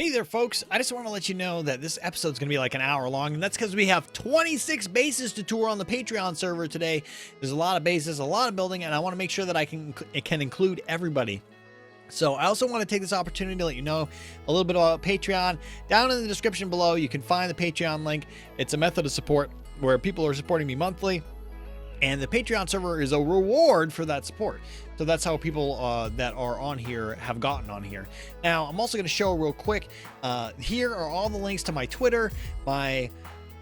Hey there, folks. I just want to let you know that this episode's going to be like an hour long, and that's because we have 26 bases to tour on the Patreon server today. There's a lot of bases, a lot of building, and I want to make sure that it can include everybody. So I also want to take this opportunity to let you know a little bit about Patreon. Down in the description below, you can find the Patreon link. It's a method of support where people are supporting me monthly, and the Patreon server is a reward for that support. So that's how people that are on here have gotten on here. Now, I'm also going to show real quick. Here are all the links to my Twitter, my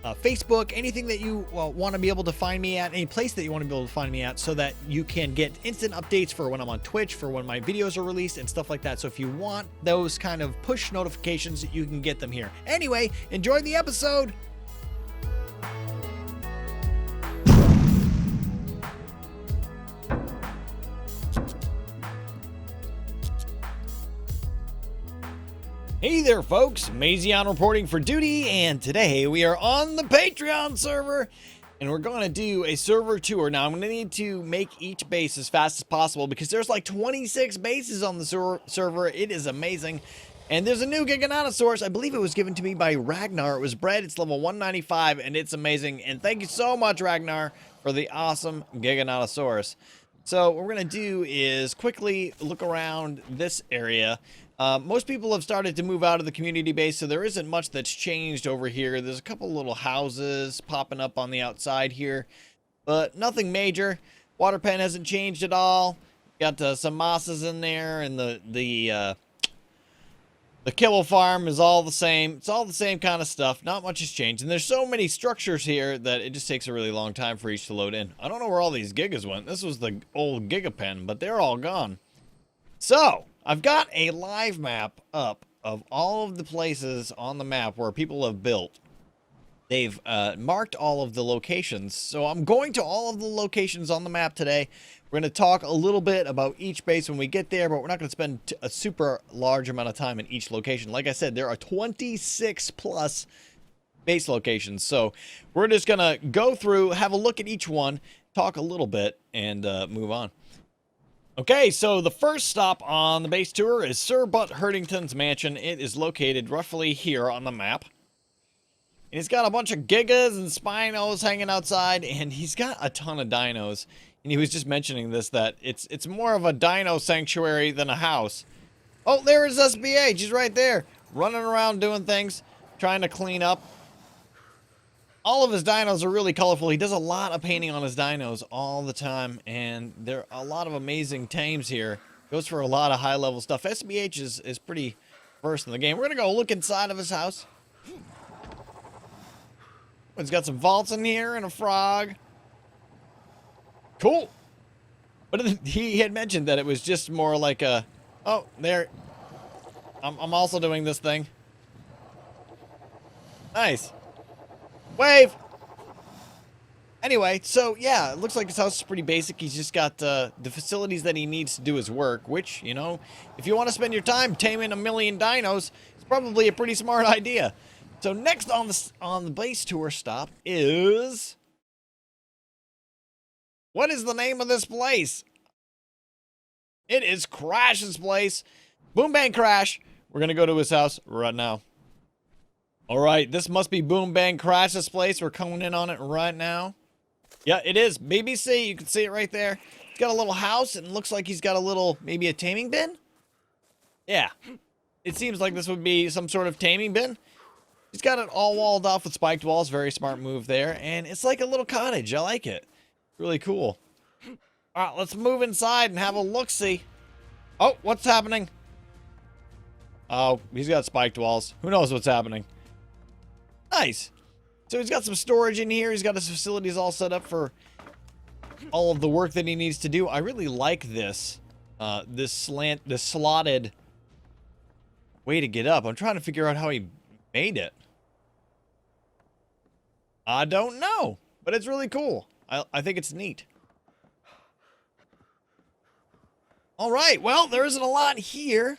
Facebook, anything that you want to be able to find me at, any place that you want to be able to find me at, so that you can get instant updates for when I'm on Twitch, for when my videos are released and stuff like that. So if you want those kind of push notifications, you can get them here. Anyway, enjoy the episode. Hey there, folks. Mazion reporting for duty, and today we are on the Patreon server, and we're going to do a server tour. Now, I'm going to need to make each base as fast as possible because there's like 26 bases on the server. It is amazing. And there's a new Giganotosaurus. I believe it was given to me by Ragnar. It was bred. It's level 195, and it's amazing. And thank you so much, Ragnar, for the awesome Giganotosaurus. So what we're going to do is quickly look around this area. Most people have started to move out of the community base, so there isn't much that's changed over here. There's a couple little houses popping up on the outside here, but nothing major. Water pen hasn't changed at all. Got some mosses in there, and the kibble farm is all the same. It's all the same kind of stuff. Not much has changed, and there's so many structures here that it just takes a really long time for each to load in. I don't know where all these gigas went. This was the old giga pen, but they're all gone. So I've got a live map up of all of the places on the map where people have built. They've marked all of the locations. So I'm going to all of the locations on the map today. We're going to talk a little bit about each base when we get there, but we're not going to spend a super large amount of time in each location. Like I said, there are 26 plus base locations. So we're just going to go through, have a look at each one, talk a little bit, and move on. Okay, so the first stop on the base tour is Sirb Herington's mansion. It is located roughly here on the map. And he's got a bunch of gigas and spinos hanging outside, and he's got a ton of dinos. And he was just mentioning this, that it's more of a dino sanctuary than a house. Oh, there is SBH. He's right there, running around doing things, trying to clean up. All of his dinos are really colorful. He does a lot of painting on his dinos all the time, and there are a lot of amazing tames here. Goes for a lot of high-level stuff. SBH is pretty versed in the game. We're going to go look inside of his house. He's got some vaults in here and a frog. Cool. But he had mentioned that it was just more like a... Oh, there. I'm also doing this thing. Nice. Wave! Anyway, so yeah, it looks like his house is pretty basic. He's just got the facilities that he needs to do his work, which, you know, if you want to spend your time taming a million dinos, it's probably a pretty smart idea. So next on the base tour stop is... What is the name of this place? It is Crash's place. Boom Bang Crash. We're going to go to his house right now. All right, this must be Boom Bang Crash's place. We're coming in on it right now. Yeah, it is. BBC, you can see it right there. He's got a little house, and it looks like he's got a little, maybe a taming bin? Yeah. It seems like this would be some sort of taming bin. He's got it all walled off with spiked walls. Very smart move there. And it's like a little cottage. I like it. Really cool. All right, let's move inside and have a look-see. Oh, what's happening? Oh, he's got spiked walls. Who knows what's happening? Nice. So he's got some storage in here. He's got his facilities all set up for all of the work that he needs to do. I really like this, this slotted way to get up. I'm trying to figure out how he made it. I don't know, but it's really cool. I think it's neat. All right. Well, there isn't a lot here.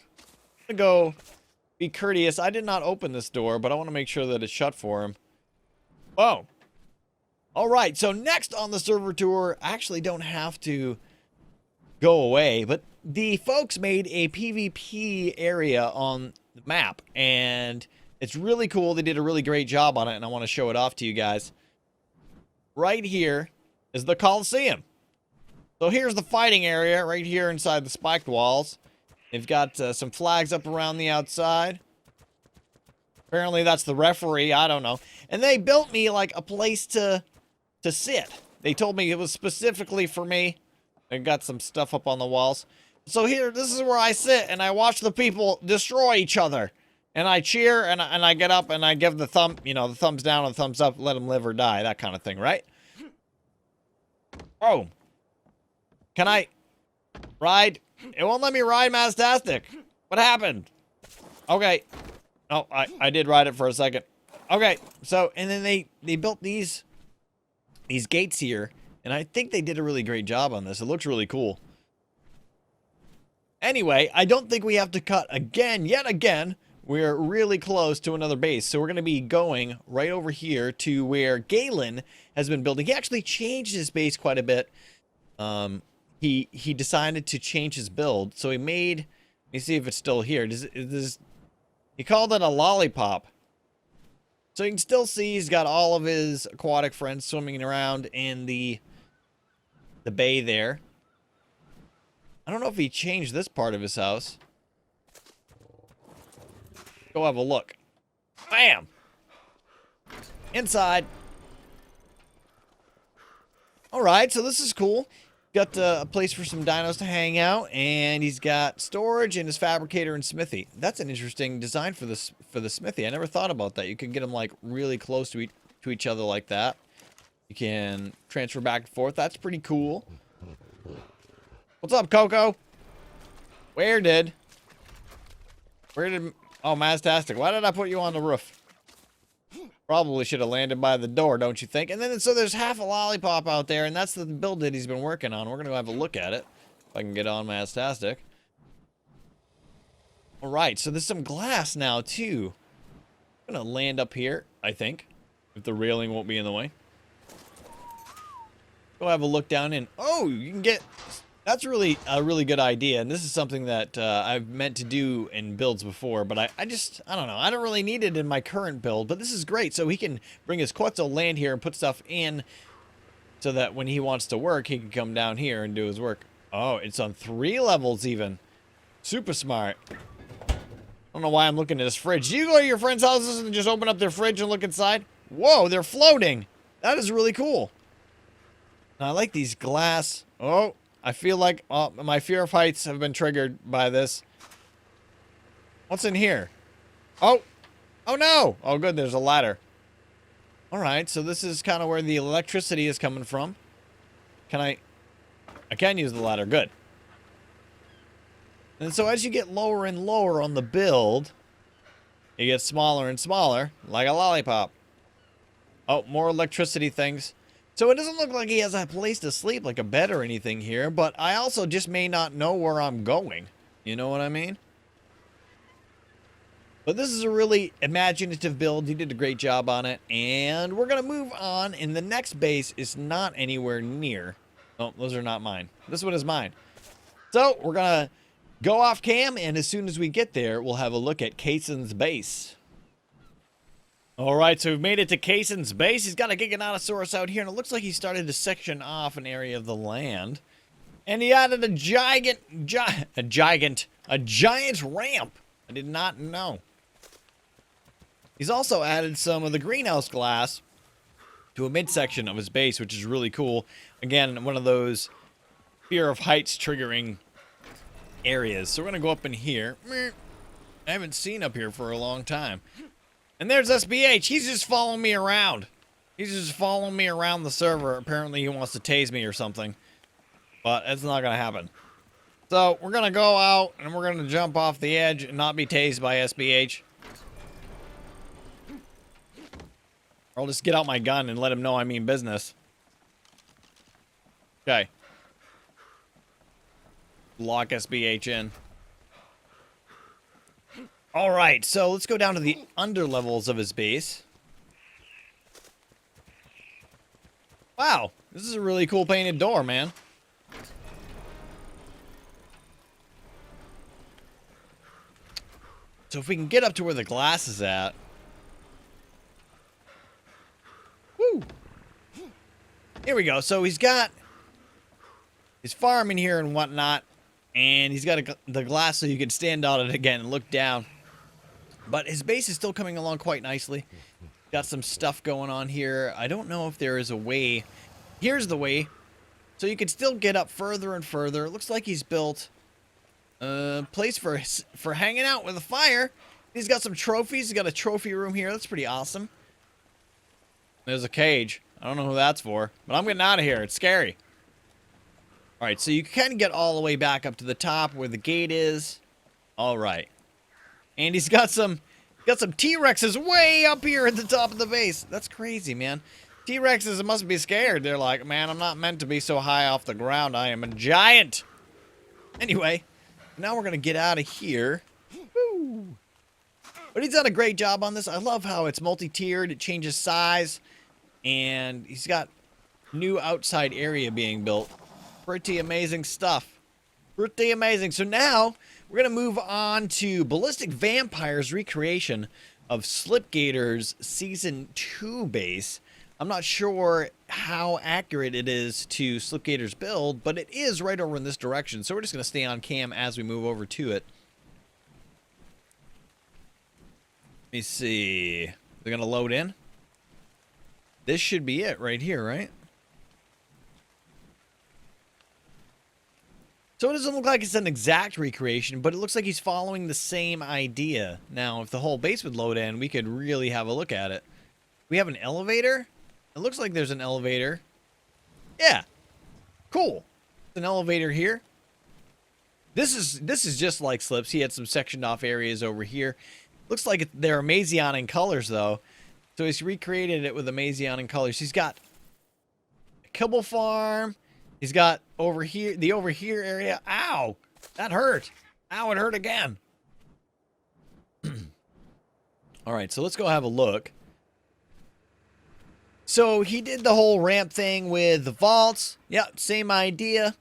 I'm gonna go be courteous. I did not open this door, but I want to make sure that it's shut for him. Oh. All right, so next on the server tour, I actually don't have to go away, but the folks made a PvP area on map, and it's really cool. They did a really great job on it, and I want to show it off to you guys. Right here is the coliseum. So here's the fighting area right here inside the spiked walls. They've got some flags up around the outside. Apparently that's the referee, I don't know. And they built me like a place to sit. They told me it was specifically for me. They've got some stuff up on the walls. So here, this is where I sit and I watch the people destroy each other. And I cheer and I get up and I give the the thumbs down and thumbs up, let them live or die, that kind of thing, right? Oh. Can I ride? It won't let me ride Maztastic. What happened? Okay. Oh, I did ride it for a second. Okay, so, and then they built these gates here, and I think they did a really great job on this. It looks really cool. Anyway, I don't think we have to cut again, yet again. We're really close to another base, so we're going to be going right over here to where Galen has been building. He actually changed his base quite a bit. He decided to change his build, so he made, let me see if it's still here. He called it a lollipop. So you can still see he's got all of his aquatic friends swimming around in the bay there. I don't know if he changed this part of his house. Go have a look. Bam! Inside. Alright, so this is cool. Got a place for some dinos to hang out, and he's got storage and his fabricator and smithy. That's an interesting design for the smithy. I never thought about that. You can get them like really close to each other like that. You can transfer back and forth. That's pretty cool. What's up, Coco? Where did... Oh, Maztastic. Why did I put you on the roof? Probably should have landed by the door, don't you think? And then, so there's half a lollipop out there, and that's the build that he's been working on. We're going to have a look at it. If I can get on Maztastic. Alright, so there's some glass now, too. I'm going to land up here, I think. If the railing won't be in the way. Go have a look down in. Oh, you can get... That's really a really good idea, and this is something that I've meant to do in builds before, but I don't know. I don't really need it in my current build, but this is great. So he can bring his Quetzal, land here, and put stuff in so that when he wants to work, he can come down here and do his work. Oh, it's on 3 levels even. Super smart. I don't know why I'm looking at this fridge. Do you go to your friends' houses and just open up their fridge and look inside? Whoa, they're floating. That is really cool. Now, I like these glass... Oh... I feel like my fear of heights have been triggered by this. What's in here? Oh! Oh no! Oh good, there's a ladder. Alright, so this is kind of where the electricity is coming from. I can use the ladder, good. And so as you get lower and lower on the build, it gets smaller and smaller, like a lollipop. Oh, more electricity things. So it doesn't look like he has a place to sleep, like a bed or anything here, but I also just may not know where I'm going. You know what I mean? But this is a really imaginative build. He did a great job on it, and we're going to move on, and the next base is not anywhere near. Oh, those are not mine. This one is mine. So we're going to go off cam, and as soon as we get there, we'll have a look at Kaysen's base. Alright, so we've made it to Kaysen's base. He's got a Giganotosaurus out here, and it looks like he started to section off an area of the land. And he added a giant ramp. I did not know. He's also added some of the greenhouse glass to a midsection of his base, which is really cool. Again, one of those fear of heights triggering areas. So we're going to go up in here. I haven't seen up here for a long time. And there's SBH. He's just following me around. He's just following me around the server. Apparently he wants to tase me or something. But it's not going to happen. So we're going to go out and we're going to jump off the edge and not be tased by SBH. Or I'll just get out my gun and let him know I mean business. Okay. Lock SBH in. Alright, so let's go down to the under levels of his base. Wow, this is a really cool painted door, man. So if we can get up to where the glass is at. Woo! Here we go. So he's got his farm in here and whatnot. And he's got the glass so you can stand on it again and look down. But his base is still coming along quite nicely. Got some stuff going on here. I don't know if there is a way. Here's the way. So you can still get up further and further. It looks like he's built a place for hanging out with a fire. He's got some trophies. He's got a trophy room here. That's pretty awesome. There's a cage. I don't know who that's for, but I'm getting out of here. It's scary. All right, so you can get all the way back up to the top where the gate is. All right. And he's got some T-Rexes way up here at the top of the base. That's crazy, man. T-Rexes must be scared. They're like, man, I'm not meant to be so high off the ground. I am a giant. Anyway, now we're going to get out of here. Woo. But he's done a great job on this. I love how it's multi-tiered. It changes size. And he's got new outside area being built. Pretty amazing stuff. Pretty amazing. So now we're going to move on to Ballistic Vampire's recreation of Slipgator's Season 2 base. I'm not sure how accurate it is to Slipgator's build, but it is right over in this direction. So we're just going to stay on cam as we move over to it. Let me see. They're going to load in. This should be it right here, right? So it doesn't look like it's an exact recreation, but it looks like he's following the same idea. Now, if the whole base would load in, we could really have a look at it. We have an elevator. It looks like there's an elevator. Yeah. Cool. An elevator here. This is just like Slips. He had some sectioned off areas over here. Looks like they're Mazion in colors, though. So he's recreated it with a Mazion in colors. He's got a kibble farm. He's got over here, the over here area. Ow! That hurt. Ow, it hurt again. All right, so let's go have a look. So he did the whole ramp thing with the vaults. Yep, same idea.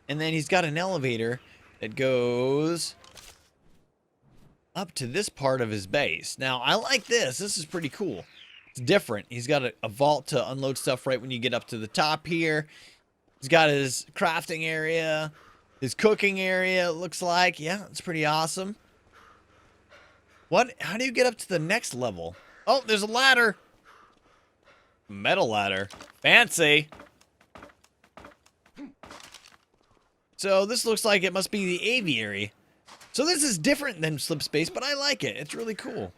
And then he's got an elevator that goes up to this part of his base. Now, I like this. This is pretty cool. It's different. He's got a vault to unload stuff right when you get up to the top here. He's got his crafting area, his cooking area, it looks like. Yeah, it's pretty awesome. What? How do you get up to the next level? Oh, there's a ladder. Metal ladder. Fancy. So this looks like it must be the aviary. So this is different than Slip Space, but I like it. It's really cool.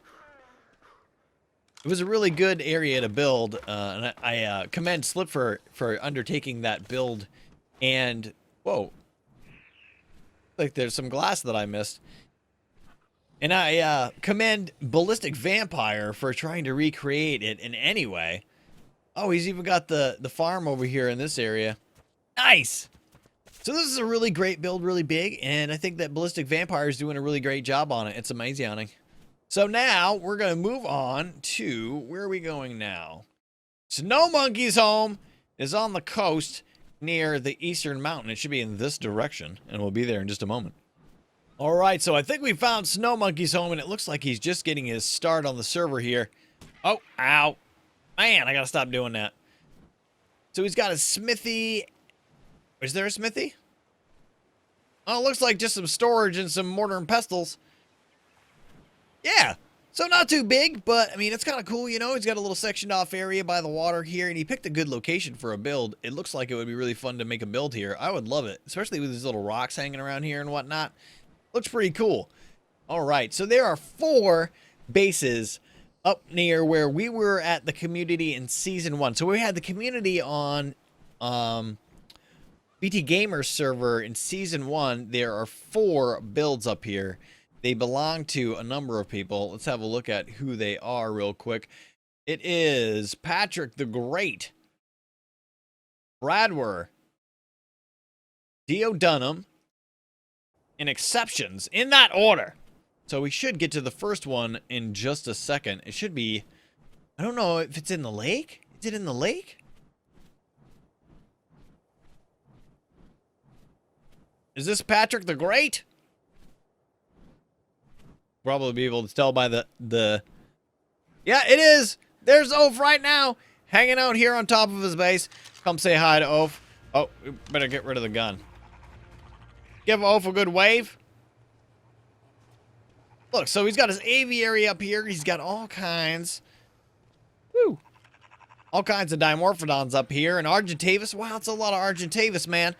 It was a really good area to build, and I commend Slip for undertaking that build. And, whoa. Like there's some glass that I missed. And I commend Ballistic Vampire for trying to recreate it in any way. Oh, he's even got the farm over here in this area. Nice! So this is a really great build, really big, and I think that Ballistic Vampire is doing a really great job on it. It's amazing. So now we're going to move on to, where are we going now? Snow Monkey's home is on the coast near the eastern mountain. It should be in this direction, and we'll be there in just a moment. All right, so I think we found Snow Monkey's home, and it looks like he's just getting his start on the server here. Oh, ow. Man, I got to stop doing that. So he's got a smithy. Is there a smithy? Oh, it looks like just some storage and some mortar and pestles. Yeah, so not too big, but, I mean, it's kind of cool, you know? He's got a little sectioned off area by the water here, and he picked a good location for a build. It looks like it would be really fun to make a build here. I would love it, especially with these little rocks hanging around here and whatnot. Looks pretty cool. All right, so there are 4 bases up near where we were at the community in Season 1. So we had the community on BT Gamer's server in Season 1. There are 4 builds up here. They belong to a number of people. Let's have a look at who they are real quick. It is Patrick the Great, Brador, Dio Dunham, and Exceptions, in that order. So we should get to the first one in just a second. It should be, I don't know if it's in the lake. Is it in the lake? Is this Patrick the Great? Probably be able to tell by the... Yeah, it is! There's Oaf right now, hanging out here on top of his base. Come say hi to Oaf. Oh, we better get rid of the gun. Give Oaf a good wave. Look, so he's got his aviary up here. He's got all kinds. Woo! All kinds of Dimorphodons up here. And Argentavis. Wow, it's a lot of Argentavis, man.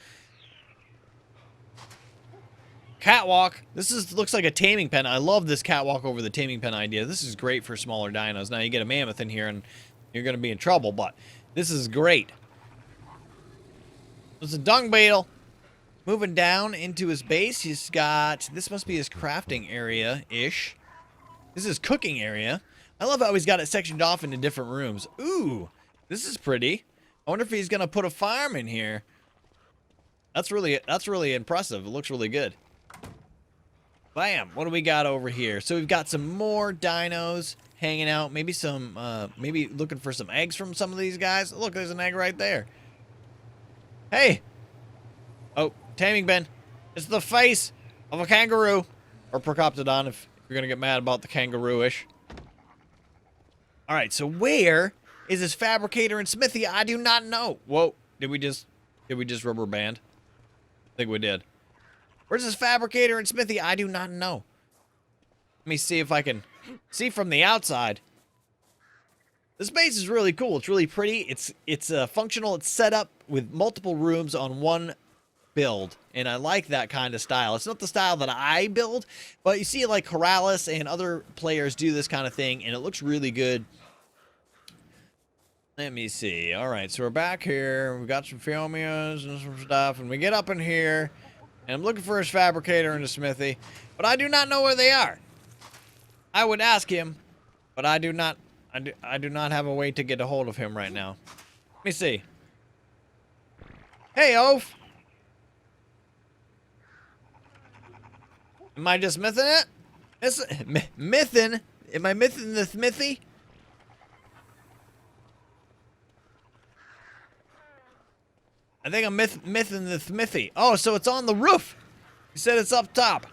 Catwalk. Looks like a taming pen. I love this catwalk over the taming pen idea. This is great for smaller dinos. Now you get a mammoth in here and you're going to be in trouble, but this is great. There's a dung beetle. Moving down into his base, he's got... This must be his crafting area-ish. This is his cooking area. I love how he's got it sectioned off into different rooms. Ooh, this is pretty. I wonder if he's going to put a farm in here. That's really impressive. It looks really good. Bam! What do we got over here? So we've got some more dinos hanging out. Maybe some, maybe looking for some eggs from some of these guys. Look, there's an egg right there. Hey! Oh, taming bin. It's the face of a kangaroo. Or Procoptodon if you're going to get mad about the kangaroo-ish. Alright, so where is this fabricator and smithy? I do not know. Whoa, did we just rubber band? I think we did. Where's this fabricator and smithy? I do not know. Let me see if I can see from the outside. This base is really cool. It's really pretty. It's functional. It's set up with multiple rooms on one build, and I like that kind of style. It's not the style that I build, but you see like Corrales and other players do this kind of thing, and it looks really good. Let me see. All right, so we're back here. We've got some Phiomias and some stuff, and we get up in here. And I'm looking for his fabricator and his smithy, but I do not know where they are. I would ask him, but I do not have a way to get a hold of him right now. Let me see. Hey, Oaf. Am I just missing it? Missing? Am I missing the smithy? I think I'm missing the smithy. Oh, so it's on the roof. He said it's up top.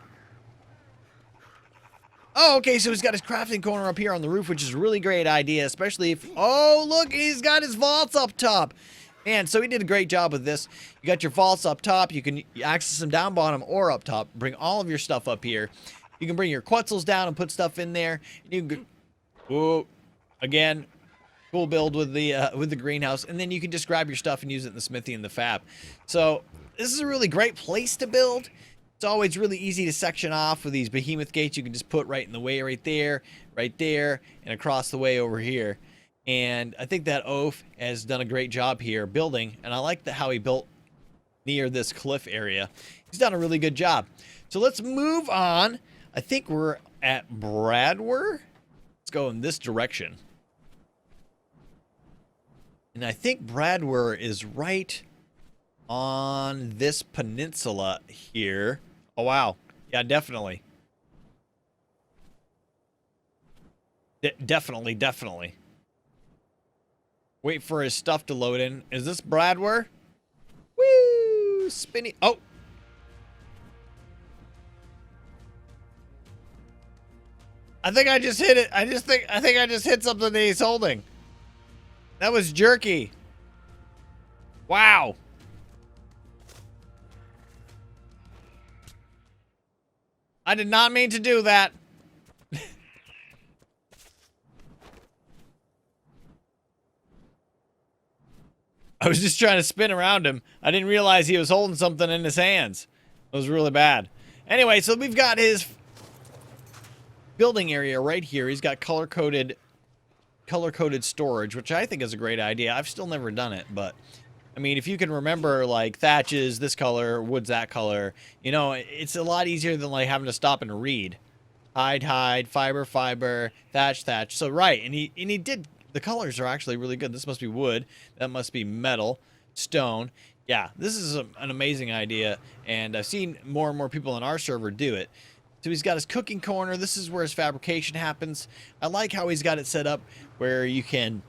Oh, okay, so he's got his crafting corner up here on the roof, which is a really great idea, especially if... Oh, look, he's got his vaults up top. Man, so he did a great job with this. You got your vaults up top. You can access them down bottom or up top. Bring all of your stuff up here. You can bring your Quetzals down and put stuff in there. You can... Whoa. Again... Cool build with the greenhouse, and then you can just grab your stuff and use it in the smithy and the fab. So this is a really great place to build. It's always really easy to section off with these behemoth gates. You can just put right in the way right there, and across the way over here. And I think that Oaf has done a great job here building, and I like how he built near this cliff area. He's done a really good job. So let's move on. I think we're at Brador. Let's go in this direction. And I think Brador is right on this peninsula here. Oh, wow. Yeah, definitely. Definitely. Wait for his stuff to load in. Is this Brador? Woo! Spinny. Oh! I think I just hit it. I think I just hit something that he's holding. That was jerky. Wow. I did not mean to do that. I was just trying to spin around him. I didn't realize he was holding something in his hands. It was really bad. Anyway, so we've got his building area right here. He's got color-coded storage, which I think is a great idea. I've still never done it, but I mean, if you can remember, like, thatch is this color, wood's that color, you know, it's a lot easier than, like, having to stop and read. Hide, fiber, thatch. So, right, and he did, the colors are actually really good. This must be wood. That must be metal, stone. Yeah, this is an amazing idea, and I've seen more and more people on our server do it. So he's got his cooking corner. This is where his fabrication happens. I like how he's got it set up where you can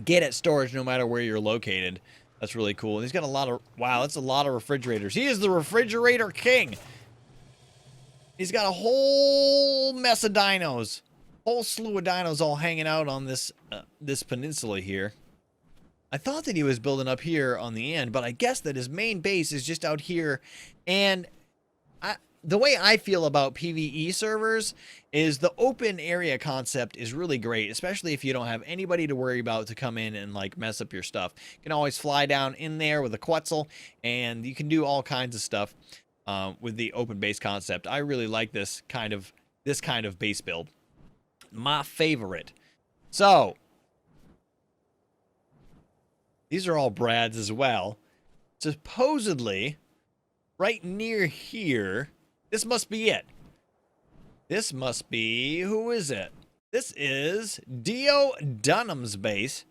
get at storage no matter where you're located. That's really cool. And he's got a lot of... Wow, that's a lot of refrigerators. He is the refrigerator king. He's got a whole mess of dinos. Whole slew of dinos all hanging out on this this peninsula here. I thought that he was building up here on the end, but I guess that his main base is just out here. And the way I feel about PvE servers is the open area concept is really great, especially if you don't have anybody to worry about to come in and like mess up your stuff. You can always fly down in there with a Quetzal, and you can do all kinds of stuff with the open base concept. I really like this kind of base build. My favorite. So these are all Brad's as well. Supposedly, right near here, this must be it. This must be, who is it? This is Dio Dunham's base.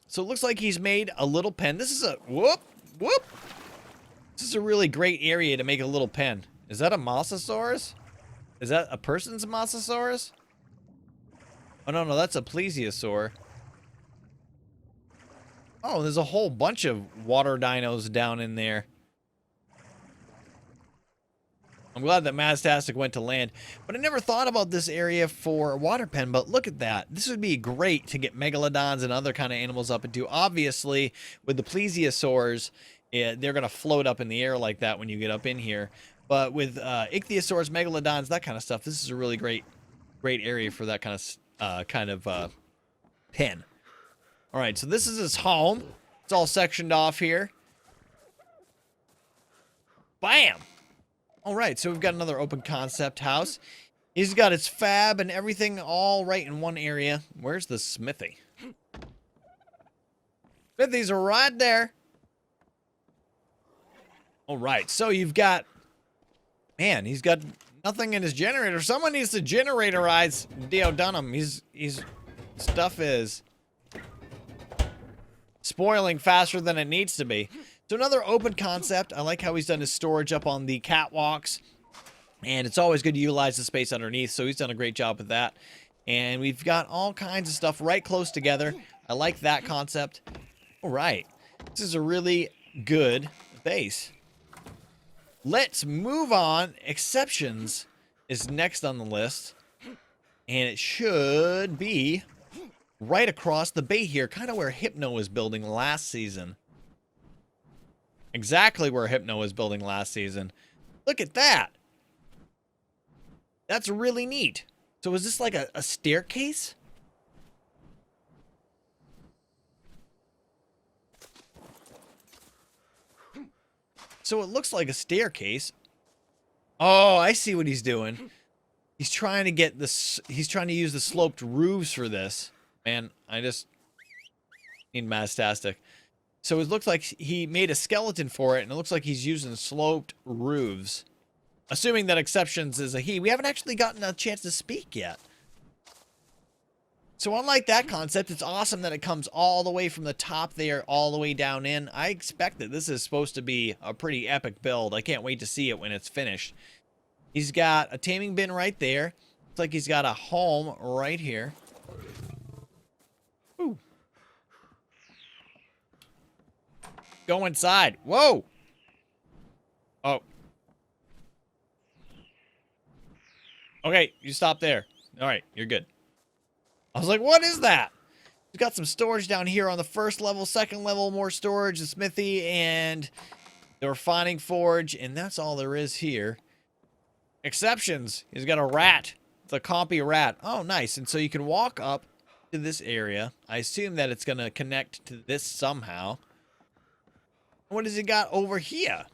So it looks like he's made a little pen. This is a, whoop. This is a really great area to make a little pen. Is that a Mosasaurus? Is that a person's Mosasaurus? Oh, no, that's a Plesiosaur. Oh, there's a whole bunch of water dinos down in there. I'm glad that Maztastic went to land. But I never thought about this area for a water pen, but look at that. This would be great to get megalodons and other kind of animals up into. Obviously, with the Plesiosaurs, they're going to float up in the air like that when you get up in here. But with ichthyosaurs, megalodons, that kind of stuff, this is a really great area for that kind of pen. All right, so this is his home. It's all sectioned off here. Bam! All right, so we've got another open concept house. He's got its fab and everything all right in one area. Where's the smithy? Smithies are right there. All right, so you've got... Man, he's got nothing in his generator. Someone needs to generatorize Dio Dunham. Stuff is spoiling faster than it needs to be. So another open concept. I like how he's done his storage up on the catwalks. And it's always good to utilize the space underneath. So he's done a great job with that. And we've got all kinds of stuff right close together. I like that concept. All right. This is a really good base. Let's move on. Exceptions is next on the list. And it should be right across the bay here. Kind of where Hypno was building last season. Exactly where Hypno was building last season. Look at that. That's really neat. So is this like a staircase? So it looks like a staircase. Oh, I see what he's doing. He's trying to get this. He's trying to use the sloped roofs for this. Man, I just need Maztastic. So it looks like he made a skeleton for it, and it looks like he's using sloped roofs. Assuming that Exceptions is a he. We haven't actually gotten a chance to speak yet. So unlike that concept, it's awesome that it comes all the way from the top there, all the way down in. I expect that this is supposed to be a pretty epic build. I can't wait to see it when it's finished. He's got a taming bin right there. Looks like he's got a home right here. Ooh. Go inside. Whoa! Oh. Okay, you stop there. All right, you're good. I was like, what is that? We've got some storage down here on the first level, second level, more storage, the smithy, and the refining forge, and that's all there is here. Exceptions. He's got a rat. It's a compy rat. Oh, nice. And so you can walk up to this area. I assume that it's going to connect to this somehow. What has he got over here?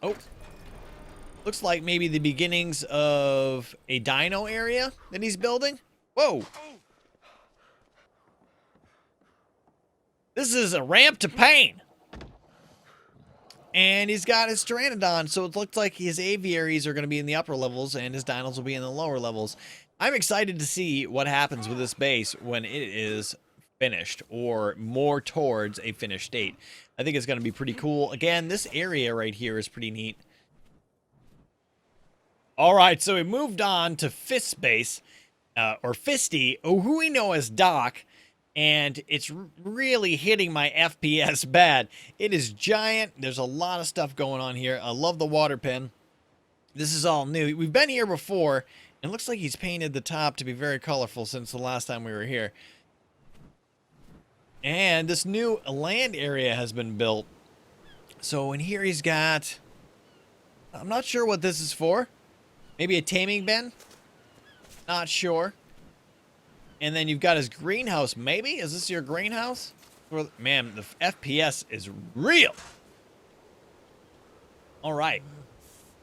Oh. Looks like maybe the beginnings of a dino area that he's building. Whoa. This is a ramp to pain. And he's got his Pteranodon, so it looks like his aviaries are going to be in the upper levels and his dinos will be in the lower levels. I'm excited to see what happens with this base when it is finished, or more towards a finished state. I think it's going to be pretty cool. Again, this area right here is pretty neat. All right, so we moved on to Fist Base, or Fisty, who we know as Doc. and it's really hitting my FPS bad. It is giant. There's a lot of stuff going on here. I love the water pen. This is all new. We've been here before. It looks like he's painted the top to be very colorful since the last time we were here. And this new land area has been built. So in here he's got... I'm not sure what this is for. Maybe a taming bin? Not sure. And then you've got his greenhouse, maybe? Is this your greenhouse? Man, the FPS is real. All right.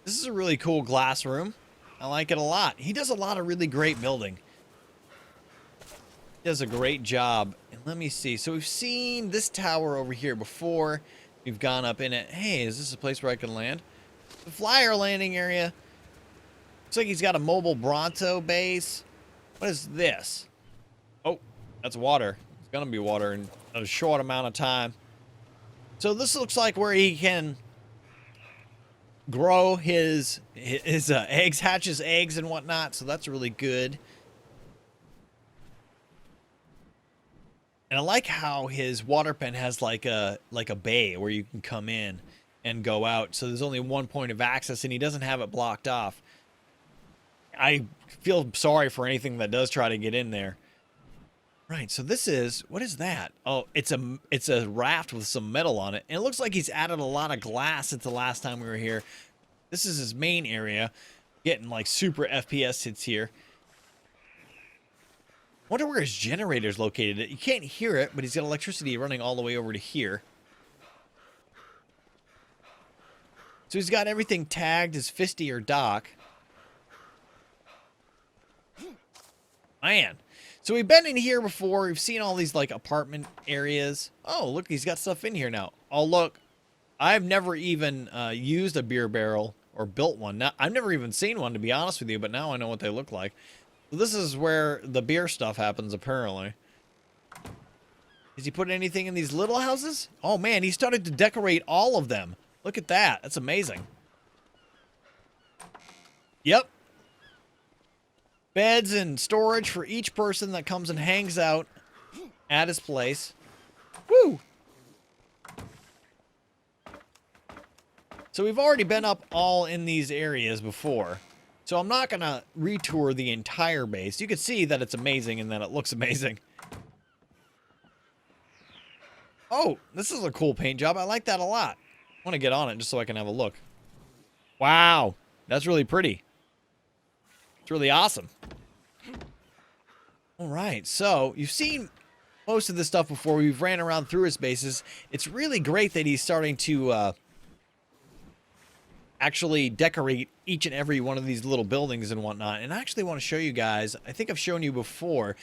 This is a really cool glass room. I like it a lot. He does a lot of really great building. He does a great job. And let me see. So we've seen this tower over here before. We've gone up in it. Hey, is this a place where I can land? The flyer landing area. Looks like he's got a mobile Bronto base. What is this? Oh, that's water. It's going to be water in a short amount of time. So this looks like where he can grow his eggs, hatch his eggs and whatnot. So that's really good. And I like how his water pen has like a bay where you can come in and go out. So there's only one point of access and he doesn't have it blocked off. I feel sorry for anything that does try to get in there. Right, so this is, what is that? Oh, it's a raft with some metal on it. And it looks like he's added a lot of glass since the last time we were here. This is his main area. Getting like super FPS hits here. Wonder where his generator's located. You can't hear it, but he's got electricity running all the way over to here. So he's got everything tagged as Fisty or Doc. Man. So we've been in here before. We've seen all these like apartment areas. Oh, look, he's got stuff in here now. Oh, look. I've never even used a beer barrel or built one. Now, I've never even seen one, to be honest with you, but now I know what they look like. So this is where the beer stuff happens, apparently. Has he put anything in these little houses? Oh, man, he started to decorate all of them. Look at that. That's amazing. Yep. Beds and storage for each person that comes and hangs out at his place. Woo! So we've already been up all in these areas before. So I'm not going to retour the entire base. You can see that it's amazing and that it looks amazing. Oh, this is a cool paint job. I like that a lot. I want to get on it just so I can have a look. Wow. That's really pretty. It's really awesome. All right, so you've seen most of this stuff before. We've ran around through his bases. It's really great that he's starting to actually decorate each and every one of these little buildings and whatnot. And I actually want to show you guys. I think I've shown you before,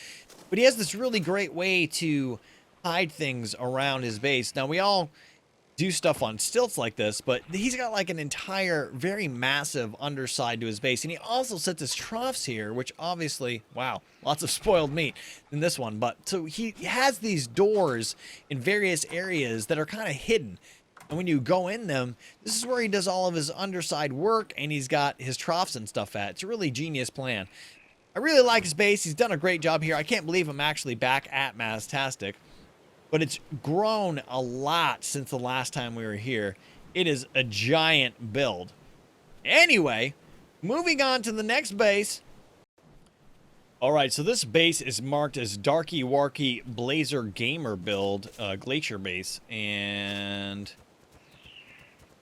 but he has this really great way to hide things around his base. Now, we all do stuff on stilts like this, but he's got like an entire very massive underside to his base, and he also sets his troughs here, which obviously, wow, lots of spoiled meat in this one. But so he has these doors in various areas that are kind of hidden, and when you go in them, this is where he does all of his underside work, and he's got his troughs and stuff at. It's a really genius plan. I really like his base. He's done a great job here. I can't believe I'm actually back at Maztastic. But it's grown a lot since the last time we were here. It is a giant build. Anyway, moving on to the next base. All right, so this base is marked as Darky Wky Glacier base. And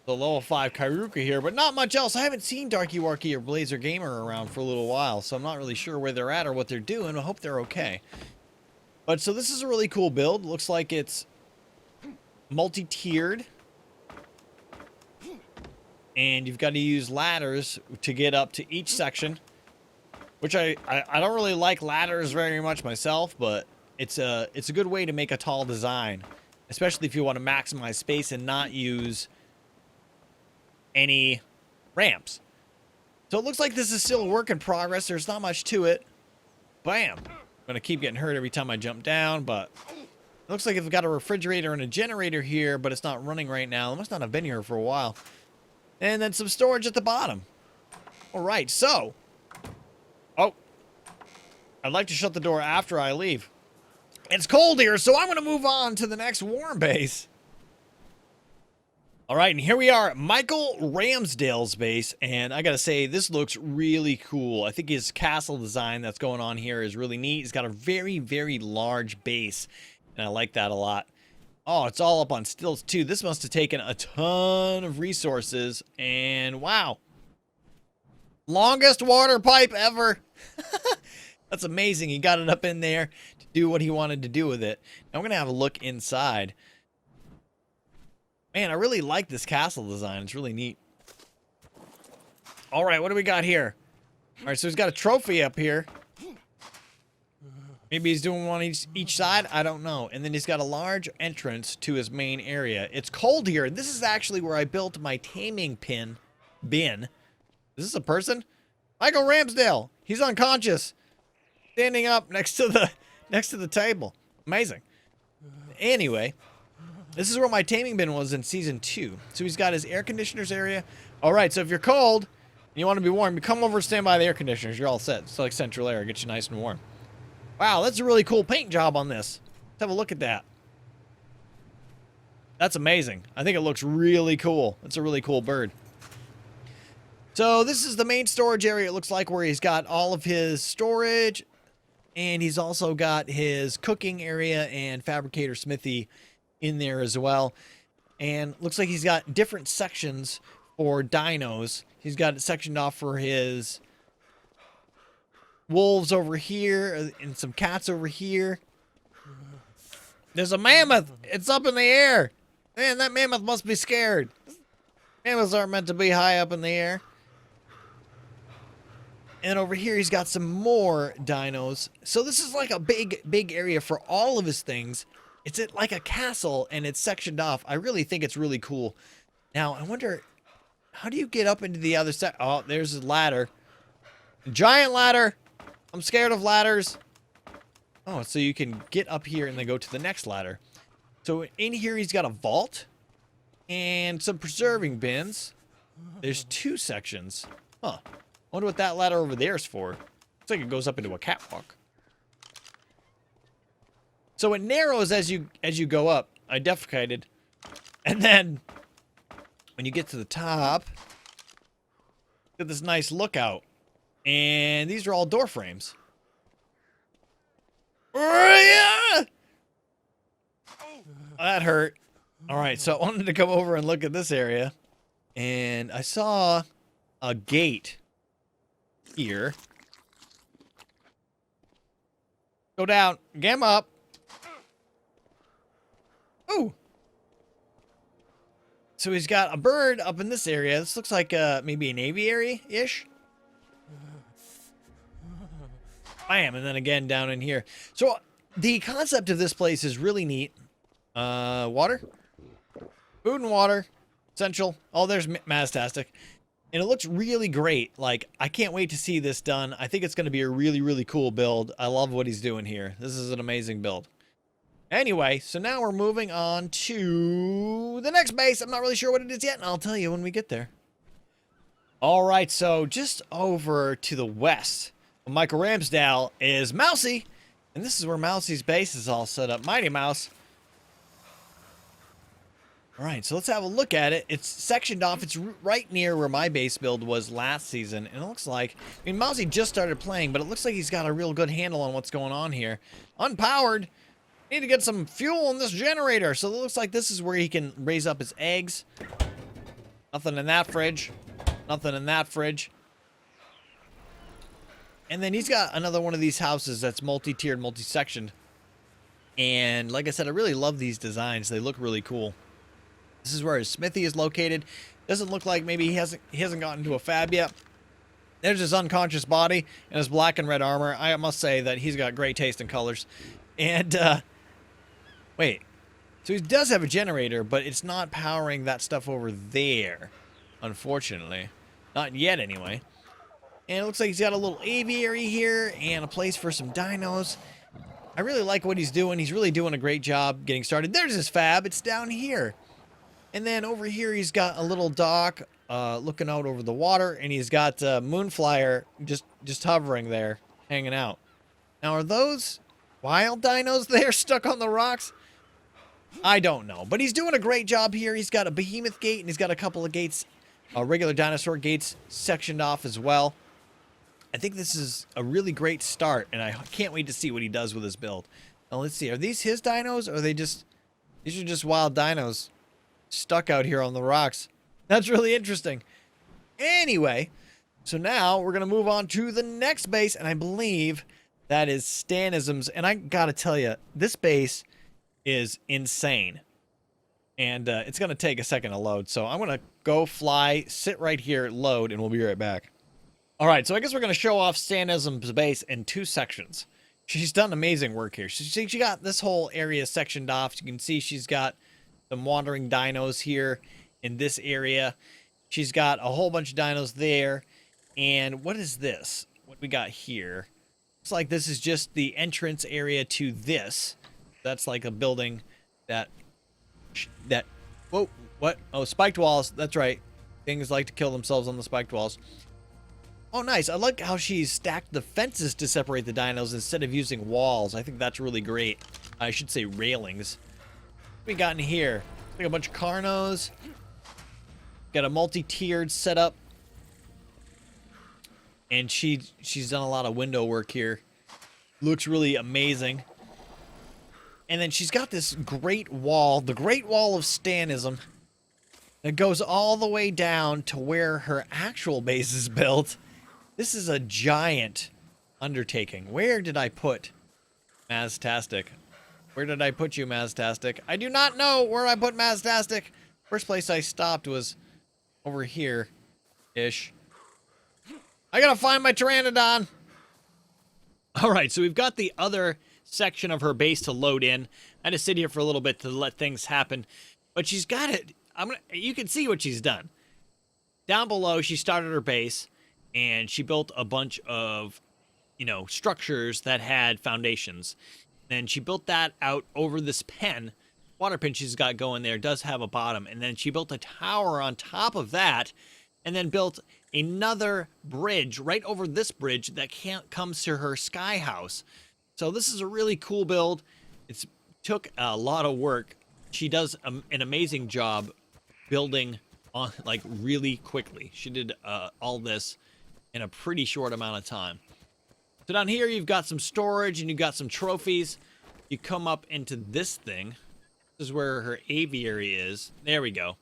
the level 5 Kairuka here, but not much else. I haven't seen Darky Wky or Blazer Gamer around for a little while, so I'm not really sure where they're at or what they're doing. I hope they're okay. But so this is a really cool build. Looks like it's multi-tiered. And you've got to use ladders to get up to each section. Which I don't really like ladders very much myself, but it's a good way to make a tall design. Especially if you want to maximize space and not use any ramps. So it looks like this is still a work in progress. There's not much to it. Bam! I'm gonna keep getting hurt every time I jump down, but it looks like I've got a refrigerator and a generator here, but it's not running right now. It must not have been here for a while. And then some storage at the bottom. All right, so. Oh. I'd like to shut the door after I leave. It's cold here, so I'm going to move on to the next warm base. All right, and here we are at Michael Ramsdell's base, and I gotta say, this looks really cool. I think his castle design that's going on here is really neat. He's got a very, very large base, and I like that a lot. Oh, it's all up on stilts, too. This must have taken a ton of resources, and wow. Longest water pipe ever. That's amazing. He got it up in there to do what he wanted to do with it. Now we're gonna have a look inside. Man, I really like this castle design. It's really neat. All right, what do we got here? All right, so he's got a trophy up here. Maybe he's doing one each side. I don't know. And then he's got a large entrance to his main area. It's cold here. This is actually where I built my taming bin. Is this a person? Michael Ramsdell. He's unconscious, standing up next to the table. Amazing. Anyway. This is where my taming bin was in Season 2. So he's got his air conditioners area. Alright, so if you're cold and you want to be warm, you come over and stand by the air conditioners. You're all set. It's like central air. Get you nice and warm. Wow, that's a really cool paint job on this. Let's have a look at that. That's amazing. I think it looks really cool. It's a really cool bird. So this is the main storage area, it looks like, where he's got all of his storage. And he's also got his cooking area and fabricator smithy in there as well. And looks like he's got different sections for dinos. He's got it sectioned off for his wolves over here and some cats over here. There's a mammoth. It's up in the air. Man, that mammoth must be scared. Mammoths aren't meant to be high up in the air. And over here he's got some more dinos. So this is like a big area for all of his things. It's like a castle, and it's sectioned off. I really think it's really cool. Now, I wonder, how do you get up into the other side? Oh, there's a ladder. Giant ladder. I'm scared of ladders. Oh, so you can get up here and then go to the next ladder. So in here, he's got a vault and some preserving bins. There's 2 sections. Huh. I wonder what that ladder over there is for. Looks like it goes up into a catwalk. So it narrows as you go up. I defecated. And then when you get to the top, get this nice lookout. And these are all door frames. Oh, that hurt. All right, so I wanted to come over and look at this area. And I saw a gate here. Go down. Gam up. Oh. So he's got a bird up in this area. This looks like maybe an aviary-ish. Bam, and then again down in here. So the concept of this place is really neat. Water? Food and water. Essential. Oh, there's Maztastic. And it looks really great. Like, I can't wait to see this done. I think it's going to be a really, really cool build. I love what he's doing here. This is an amazing build. Anyway, so now we're moving on to the next base. I'm not really sure what it is yet, and I'll tell you when we get there. All right, so just over to the west of Michael Ramsdell is Mousy, and this is where Mousy's base is all set up. Mighty Mouse. All right, so let's have a look at it. It's sectioned off. It's right near where my base build was last season, and it looks like, I mean, Mousy just started playing, but it looks like he's got a real good handle on what's going on here. Unpowered. Need to get some fuel in this generator. So it looks like this is where he can raise up his eggs. Nothing in that fridge. Nothing in that fridge. And then he's got another one of these houses that's multi-tiered, multi-sectioned. And like I said, I really love these designs. They look really cool. This is where his smithy is located. Doesn't look like maybe he hasn't gotten to a fab yet. There's his unconscious body and his black and red armor. I must say that he's got great taste in colors. And, wait. So he does have a generator, but it's not powering that stuff over there, unfortunately. Not yet, anyway. And it looks like he's got a little aviary here and a place for some dinos. I really like what he's doing. He's really doing a great job getting started. There's his fab. It's down here. And then over here, he's got a little dock looking out over the water, and he's got Moonflyer just hovering there, hanging out. Now, are those wild dinos there stuck on the rocks? I don't know, but he's doing a great job here. He's got a behemoth gate, and he's got a couple of gates, regular dinosaur gates sectioned off as well. I think this is a really great start, and I can't wait to see what he does with his build. Now, let's see. Are these his dinos, or are they just... These are just wild dinos stuck out here on the rocks. That's really interesting. Anyway, so now we're going to move on to the next base, and I believe that is Stanism's. And I got to tell you, this base is insane. And it's going to take a second to load. So I'm going to go fly, sit right here, load, and we'll be right back. All right, so I guess we're going to show off Stanism's base in 2 sections. She's done amazing work here. She got this whole area sectioned off. You can see she's got some wandering dinos here in this area. She's got a whole bunch of dinos there. And what is this? What we got here? Looks like this is just the entrance area to this. That's like a building that whoa, what? Oh, spiked walls. That's right. Things like to kill themselves on the spiked walls. Oh, nice. I like how she's stacked the fences to separate the dinos instead of using walls. I think that's really great. I should say railings. What we got in here? Like a bunch of carnos. Got a multi-tiered setup. And she's done a lot of window work here. Looks really amazing. And then she's got this great wall, the Great Wall of Stanism, that goes all the way down to where her actual base is built. This is a giant undertaking. Where did I put Maztastic? Where did I put you, Maztastic? I do not know where I put Maztastic. First place I stopped was over here-ish. I gotta find my Pteranodon. All right, so we've got the other section of her base to load in. I had to sit here for a little bit to let things happen, but she's got it. You can see what she's done. Down below, she started her base, and she built a bunch of, structures that had foundations. Then she built that out over this pen. Water pen she's got going there does have a bottom, and then she built a tower on top of that, and then built another bridge right over this bridge that comes to her sky house. So this is a really cool build. It's took a lot of work. She does an amazing job building on really quickly. She did all this in a pretty short amount of time. So down here you've got some storage and you've got some trophies. You come up into this thing. This is where her aviary is. There we go.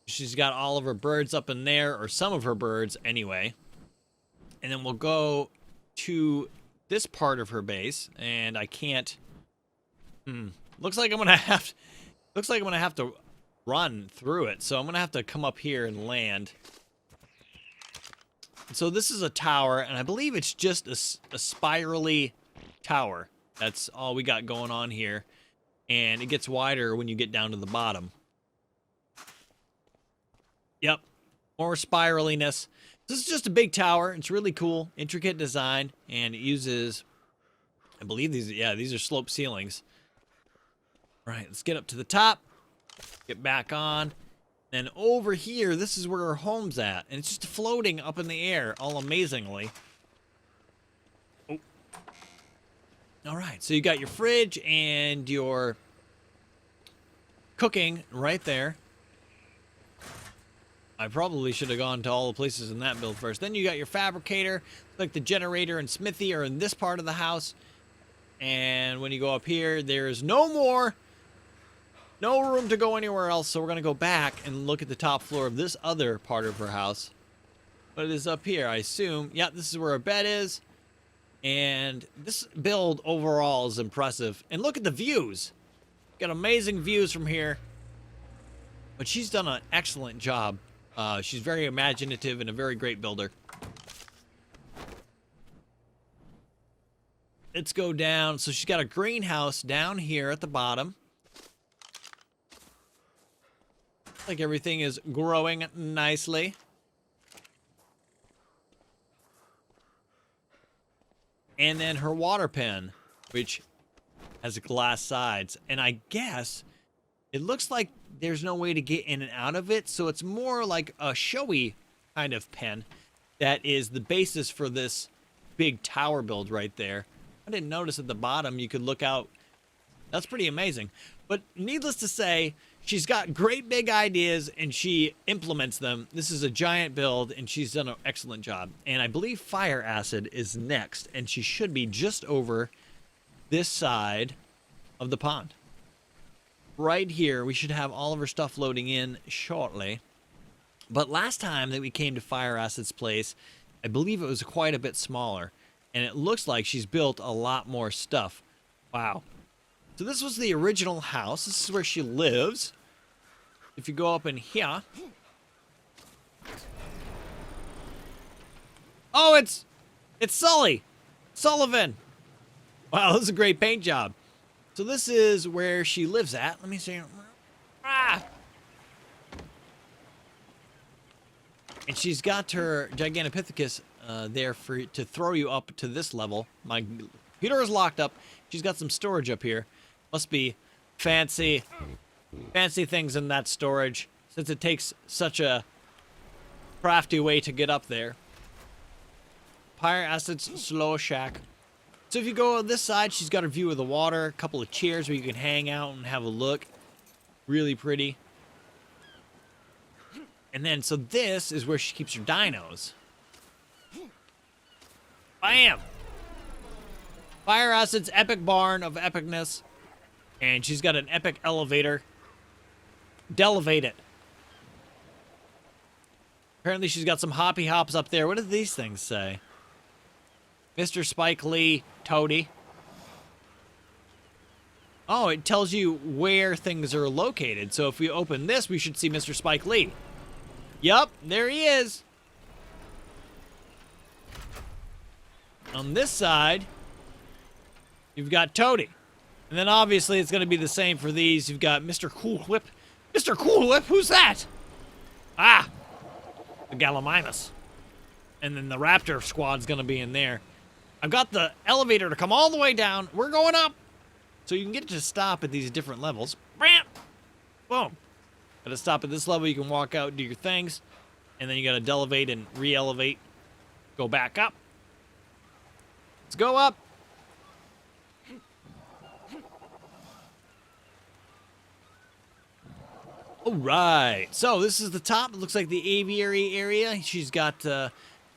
She's got all of her birds up in there, or some of her birds anyway. And then we'll go to this part of her base, and I can't. Looks like I'm gonna have to run through it. So I'm gonna have to come up here and land. So this is a tower, and I believe it's just a spirally tower. That's all we got going on here, and it gets wider when you get down to the bottom. Yep, more spiraliness. This is just a big tower. It's really cool, intricate design, and it uses, I believe these are slope ceilings. All right, let's get up to the top, get back on. Then over here, this is where her home's at, and it's just floating up in the air, all amazingly. Oh. All right, so you got your fridge and your cooking right there. I probably should have gone to all the places in that build first. Then you got your fabricator, like the generator and smithy are in this part of the house. And when you go up here, there's no room to go anywhere else. So we're going to go back and look at the top floor of this other part of her house. But it is up here, I assume. Yeah, this is where her bed is. And this build overall is impressive. And look at the views. Got amazing views from here. But she's done an excellent job. She's very imaginative and a very great builder. Let's go down. So she's got a greenhouse down here at the bottom. Like everything is growing nicely. And then her water pen, which has glass sides. And I guess it looks like there's no way to get in and out of it, so it's more like a showy kind of pen that is the basis for this big tower build right there. I didn't notice at the bottom you could look out. That's pretty amazing. But needless to say, she's got great big ideas and she implements them. This is a giant build and she's done an excellent job. And I believe fire acid is next, and she should be just over this side of the pond. Right here, we should have all of her stuff loading in shortly. But last time that we came to Fire Acid's place, I believe it was quite a bit smaller. And it looks like she's built a lot more stuff. Wow. So this was the original house. This is where she lives. If you go up in here. Oh, it's Sullivan. Wow, this is a great paint job. So this is where she lives at. Let me see. Ah! And she's got her Gigantopithecus there to throw you up to this level. My computer is locked up. She's got some storage up here. Must be fancy things in that storage, since it takes such a crafty way to get up there. Fire Acid's Slow Shack. So if you go on this side, she's got a view of the water, a couple of chairs where you can hang out and have a look. Really pretty. And then, so this is where she keeps her dinos. Bam! Fire Acid's epic barn of epicness. And she's got an epic elevator. Delevate it. Apparently she's got some hoppy hops up there. What do these things say? Mr. Spike Lee, Toady. Oh, it tells you where things are located. So if we open this, we should see Mr. Spike Lee. Yup, there he is. On this side, you've got Toady. And then obviously it's going to be the same for these. You've got Mr. Cool Whip. Mr. Cool Whip, who's that? Ah, the Gallimimus. And then the Raptor squad's going to be in there. I've got the elevator to come all the way down. We're going up. So you can get to stop at these different levels. Bam! Boom. Got to stop at this level. You can walk out and do your things. And then you got to delevate and re-elevate. Go back up. Let's go up. All right. So this is the top. It looks like the aviary area. She's got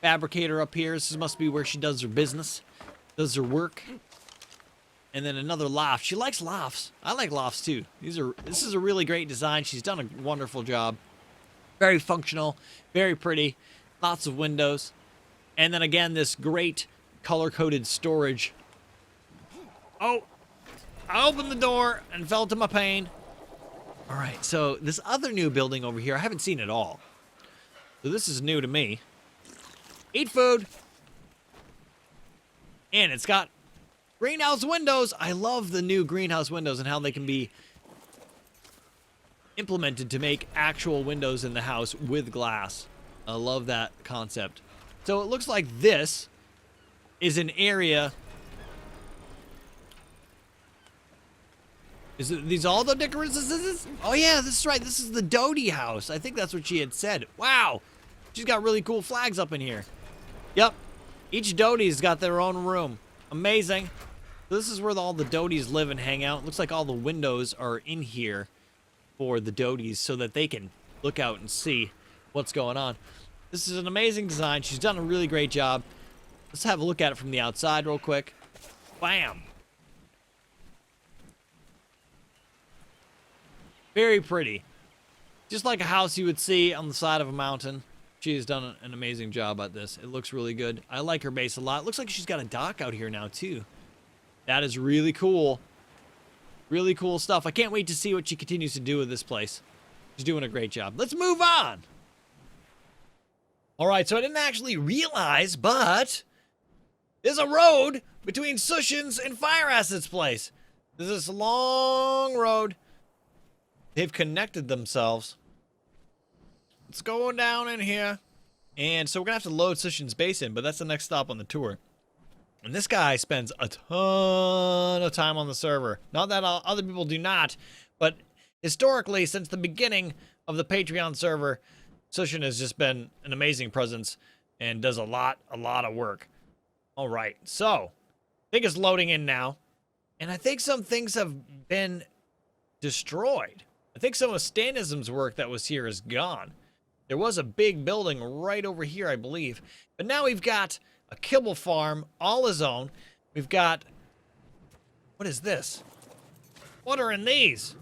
fabricator up here. This must be where she does her business, does her work. And then another loft. She likes lofts. I like lofts too. This is a really great design. She's done a wonderful job. Very functional, very pretty, lots of windows. And then again, this great color-coded storage. Oh, I opened the door and fell to my pain. All right, so this other new building over here, I haven't seen at all. So this is new to me. Eat food. And it's got greenhouse windows. I love the new greenhouse windows and how they can be implemented to make actual windows in the house with glass. I love that concept. So it looks like this is an area. Is these all the decorations? Oh yeah, this is right. This is the Doty house. I think that's what she had said. Wow. She's got really cool flags up in here. Yep. Each Doty's got their own room. Amazing. So this is where all the Doties live and hang out. It looks like all the windows are in here for the Doties so that they can look out and see what's going on. This is an amazing design. She's done a really great job. Let's have a look at it from the outside real quick. Bam. Very pretty. Just like a house you would see on the side of a mountain. She has done an amazing job at this. It looks really good. I like her base a lot. It looks like she's got a dock out here now, too. That is really cool. Really cool stuff. I can't wait to see what she continues to do with this place. She's doing a great job. Let's move on. All right, so I didn't actually realize, but there's a road between Sushan's and Fire Acid's place. There's this long road. They've connected themselves. Let's go down in here. And so we're going to have to load Sushan's base in, but that's the next stop on the tour. And this guy spends a ton of time on the server. Not that other people do not, but historically, since the beginning of the Patreon server, Sushan has just been an amazing presence and does a lot of work. All right, so think it's loading in now. And I think some things have been destroyed. I think some of Stanism's work that was here is gone. There was a big building right over here, I believe. But now we've got a kibble farm all his own. We've got... What is this? What are in these?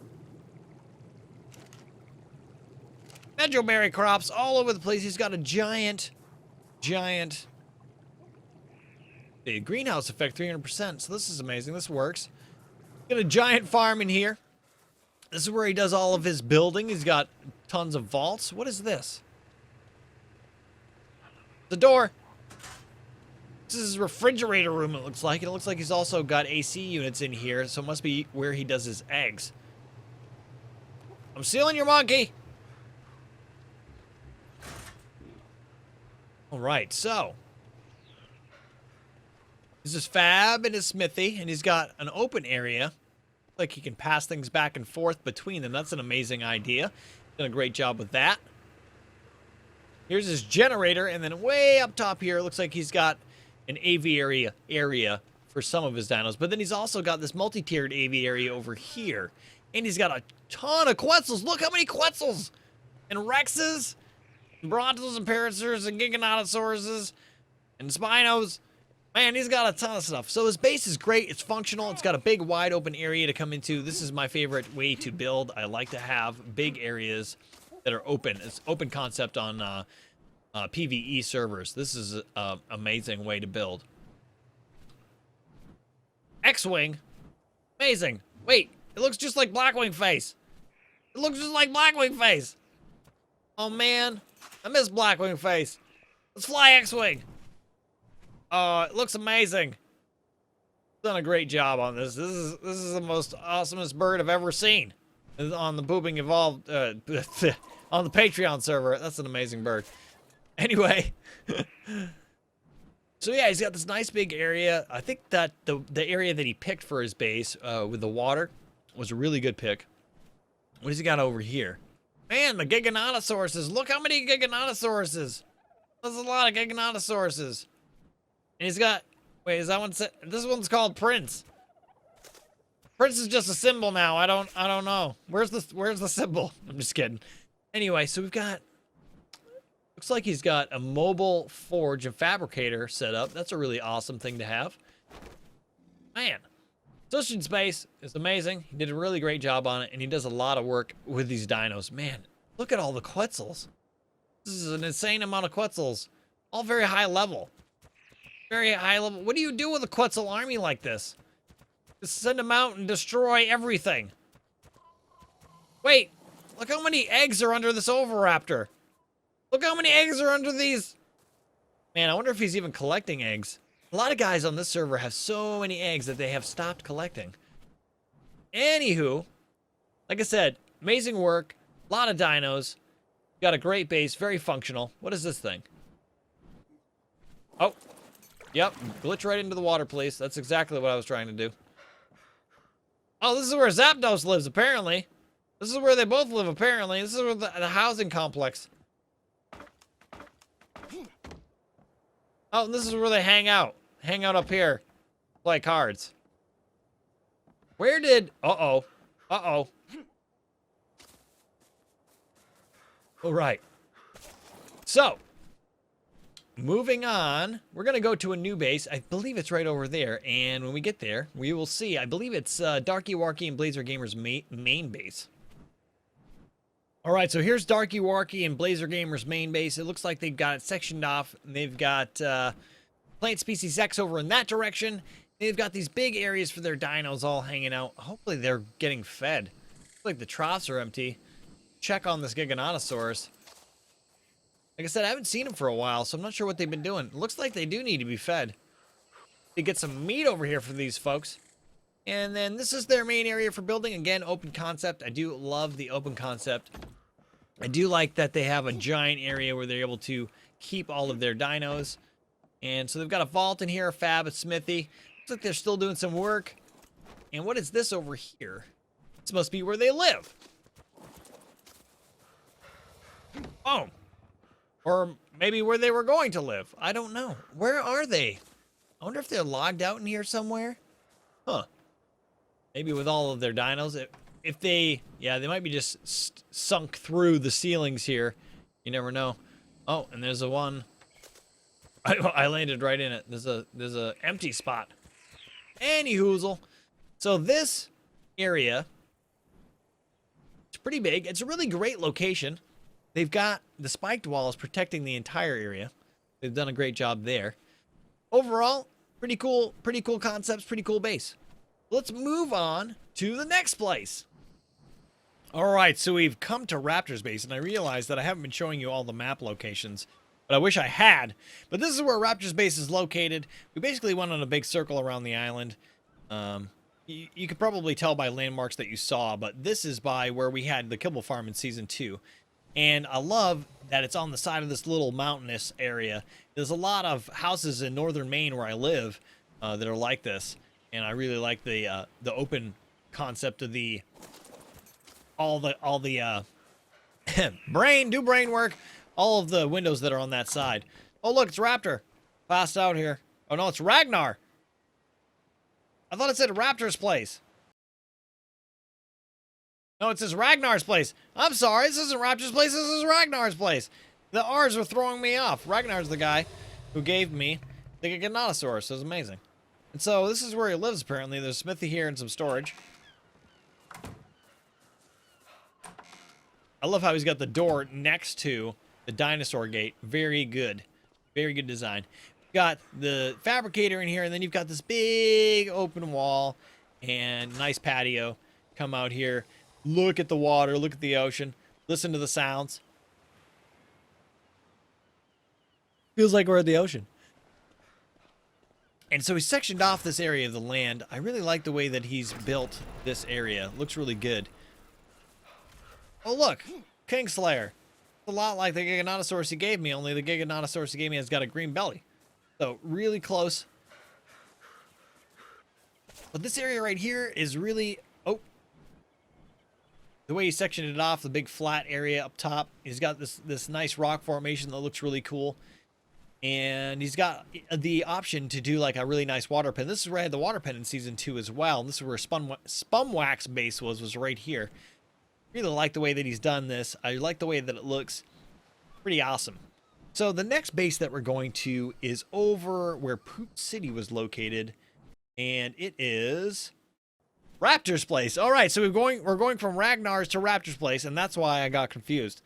Mejoberry crops all over the place. He's got a giant... The greenhouse effect, 300%. So this is amazing. This works. Got a giant farm in here. This is where he does all of his building. He's got tons of vaults. What is this? The door. This is his refrigerator room, it looks like. And it looks like he's also got AC units in here. So it must be where he does his eggs. I'm stealing your monkey. All right, so... This is Fab and his smithy, and he's got an open area. Like he can pass things back and forth between them. That's an amazing idea. Done a great job with that. Here's his generator, and then way up top here, it looks like he's got an aviary area for some of his dinos. But then he's also got this multi-tiered aviary over here. And he's got a ton of Quetzals. Look how many Quetzals! And Rexes, and Brontos, and Paracers, and Giganotosaurus, and Spinos. Man, he's got a ton of stuff. So his base is great. It's functional. It's got a big, wide open area to come into. This is my favorite way to build. I like to have big areas that are open. It's open concept on PvE servers. This is an amazing way to build. X-Wing. Amazing. Wait, it looks just like Blackwing Face. It looks just like Blackwing Face. Oh, man. I miss Blackwing Face. Let's fly X-Wing. Oh, it looks amazing. Done a great job on this. This is the most awesomest bird I've ever seen on the Pooping Evolved on the Patreon server. That's an amazing bird. Anyway, so yeah, he's got this nice big area. I think that the area that he picked for his base with the water was a really good pick. What has he got over here? Man, the Giganotosaurus. Look how many Giganotosaurus. There's a lot of Giganotosaurus. And he's got, wait, is that one, this one's called Prince. Prince is just a symbol now. I don't know. Where's the symbol? I'm just kidding. Anyway, so we've got, looks like he's got a mobile forge and fabricator set up. That's a really awesome thing to have. Man, Sushan Space is amazing. He did a really great job on it, and he does a lot of work with these dinos. Man, look at all the Quetzals. This is an insane amount of Quetzals. All very high level. Very high level. What do you do with a Quetzal army like this? Just send them out and destroy everything. Wait, look how many eggs are under this Oviraptor. Look how many eggs are under these. Man, I wonder if he's even collecting eggs. A lot of guys on this server have so many eggs that they have stopped collecting. Anywho, like I said, amazing work. A lot of dinos. Got a great base, very functional. What is this thing? Oh. Yep, glitch right into the water, please. That's exactly what I was trying to do. Oh, this is where Zapdos lives, apparently. This is where they both live, apparently. This is where the housing complex. Oh, and this is where they hang out. Hang out up here. Play cards. Where did... Uh-oh. Uh-oh. All right. So... moving on, we're going to go to a new base. I believe it's right over there. And when we get there, we will see. I believe it's Darky Wky and Blazer Gamer's main base. All right, so here's Darky Wky and Blazer Gamer's main base. It looks like they've got it sectioned off. They've got Plant Species X over in that direction. They've got these big areas for their dinos all hanging out. Hopefully they're getting fed. Looks like the troughs are empty. Check on this Giganotosaurus. Like I said, I haven't seen them for a while, so I'm not sure what they've been doing. It looks like they do need to be fed. They get some meat over here for these folks. And then this is their main area for building. Again, open concept. I do love the open concept. I do like that they have a giant area where they're able to keep all of their dinos. And so they've got a vault in here, a fab, a smithy. Looks like they're still doing some work. And what is this over here? This must be where they live. Oh. Or maybe where they were going to live. I don't know. Where are they? I wonder if they're logged out in here somewhere. Huh. Maybe with all of their dinos. If they, yeah, they might be just sunk through the ceilings here. You never know. Oh, and there's a one. I landed right in it. There's a empty spot. Any hoozle. So this area, it's pretty big. It's a really great location. They've got the spiked walls protecting the entire area. They've done a great job there. Overall, pretty cool concepts, pretty cool base. Let's move on to the next place. All right, so we've come to Raptor's base, and I realized that I haven't been showing you all the map locations, but I wish I had. But this is where Raptor's base is located. We basically went on a big circle around the island. You could probably tell by landmarks that you saw, but this is by where we had the kibble farm in Season 2. And I love that it's on the side of this little mountainous area. There's a lot of houses in northern Maine where I live that are like this. And I really like the open concept of all the brain work, all of the windows that are on that side. Oh look, it's Raptor, passed out here. Oh no, it's Ragnar. I thought it said Raptor's place. No, it says Ragnar's place. I'm sorry, this isn't Raptor's place. This is Ragnar's place. The R's are throwing me off. Ragnar's the guy who gave me the Giganotosaurus. It was amazing. And so this is where he lives, apparently. There's a smithy here and some storage. I love how he's got the door next to the dinosaur gate. Very good. Very good design. Got the fabricator in here, and then you've got this big open wall and nice patio. Come out here. Look at the water. Look at the ocean. Listen to the sounds. Feels like we're at the ocean. And so he sectioned off this area of the land. I really like the way that he's built this area. Looks really good. Oh, look. Kingslayer. It's a lot like the Giganotosaurus he gave me, only the Giganotosaurus he gave me has got a green belly. So, really close. But this area right here is really... Oh. The way he sectioned it off, the big flat area up top. He's got this nice rock formation that looks really cool. And he's got the option to do like a really nice water pen. This is where I had the water pen in Season 2 as well. And this is where Spumwax base was right here. Really like the way that he's done this. I like the way that it looks. Pretty awesome. So the next base that we're going to is over where Poop City was located. And it is Raptor's place. All right, so we're going from Ragnar's to Raptor's place, and that's why I got confused.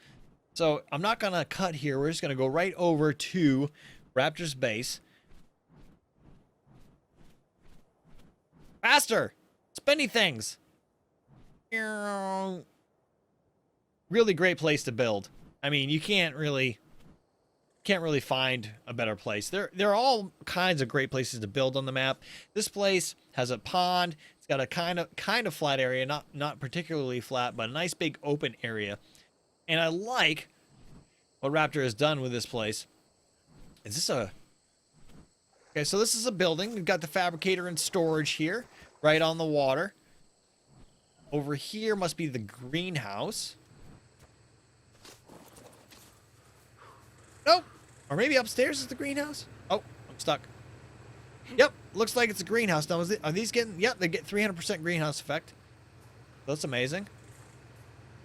So I'm not going to cut here. We're just going to go right over to Raptor's base. Faster! Spinny things! Really great place to build. I mean, you can't really find a better place. There are all kinds of great places to build on the map. This place has a pond. It's got a kind of flat area, not particularly flat, but a nice big open area. And I like what Raptor has done with this place. Is this a... Okay, so this is a building. We've got the fabricator and storage here, right on the water. Over here must be the greenhouse. Nope. Or maybe upstairs is the greenhouse? Oh, I'm stuck. Yep, looks like it's a greenhouse. Now, are these getting... Yep, they get 300% greenhouse effect. That's amazing.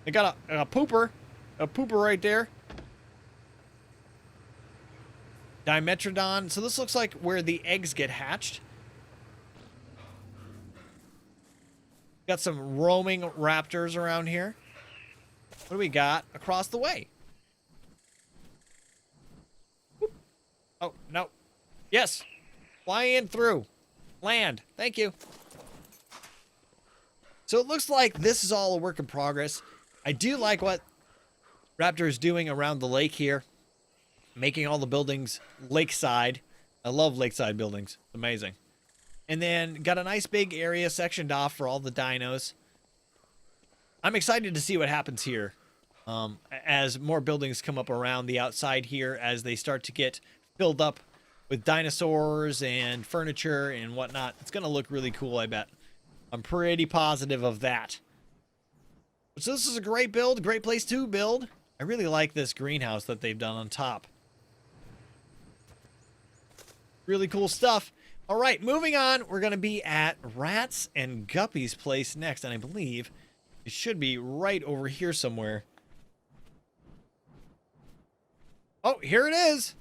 They got a pooper. A pooper right there. Dimetrodon. So this looks like where the eggs get hatched. Got some roaming raptors around here. What do we got across the way? Whoop. Oh, no. Yes. Fly in through. Land. Thank you. So it looks like this is all a work in progress. I do like what Raptor is doing around the lake here. Making all the buildings lakeside. I love lakeside buildings. Amazing. And then got a nice big area sectioned off for all the dinos. I'm excited to see what happens here. As more buildings come up around the outside here. As they start to get filled up with dinosaurs and furniture and whatnot. It's going to look really cool, I bet. I'm pretty positive of that. So this is a great build. Great place to build. I really like this greenhouse that they've done on top. Really cool stuff. All right, moving on. We're going to be at Rats and Guppy's place next, and I believe it should be right over here somewhere. Oh, here it is.